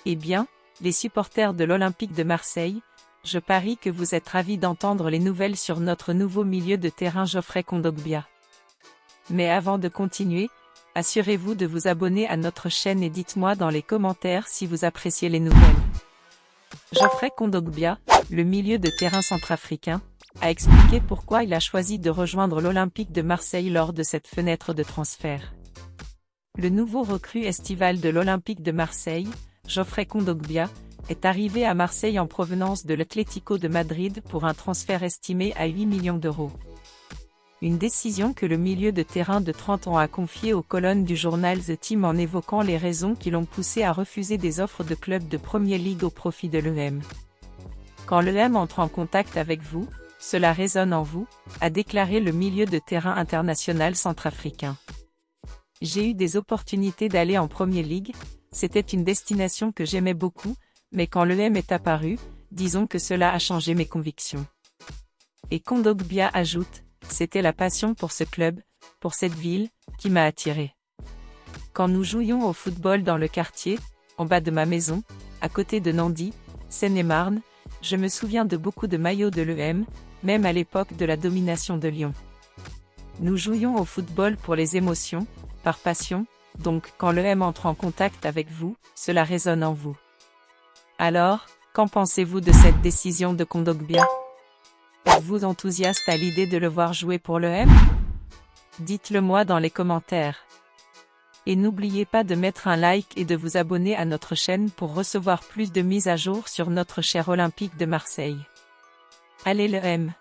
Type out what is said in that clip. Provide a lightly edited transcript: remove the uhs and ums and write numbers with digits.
Eh bien, les supporters de l'Olympique de Marseille, je parie que vous êtes ravis d'entendre les nouvelles sur notre nouveau milieu de terrain Geoffrey Kondogbia. Mais avant de continuer, assurez-vous de vous abonner à notre chaîne et dites-moi dans les commentaires si vous appréciez les nouvelles. Geoffrey Kondogbia, le milieu de terrain centrafricain, a expliqué pourquoi il a choisi de rejoindre l'Olympique de Marseille lors de cette fenêtre de transfert. Le nouveau recrue estival de l'Olympique de Marseille, Geoffrey Kondogbia, est arrivé à Marseille en provenance de l'Atlético de Madrid pour un transfert estimé à 8 millions d'euros. Une décision que le milieu de terrain de 30 ans a confiée aux colonnes du journal The Team en évoquant les raisons qui l'ont poussé à refuser des offres de clubs de Premier League au profit de l'EM. Quand l'EM entre en contact avec vous, cela résonne en vous, a déclaré le milieu de terrain international centrafricain. J'ai eu des opportunités d'aller en Premier League, c'était une destination que j'aimais beaucoup, mais quand l'EM est apparu, disons que cela a changé mes convictions. Et Kondogbia ajoute, c'était la passion pour ce club, pour cette ville, qui m'a attiré. Quand nous jouions au football dans le quartier, en bas de ma maison, à côté de Nandy, Seine-et-Marne, je me souviens de beaucoup de maillots de l'EM, même à l'époque de la domination de Lyon. Nous jouions au football pour les émotions, par passion, donc quand l'EM entre en contact avec vous, cela résonne en vous. Alors, qu'en pensez-vous de cette décision de Kondogbia? Êtes-vous enthousiaste à l'idée de le voir jouer pour l'EM? Dites-le moi dans les commentaires. Et n'oubliez pas de mettre un like et de vous abonner à notre chaîne pour recevoir plus de mises à jour sur notre cher Olympique de Marseille. Allez l'EM!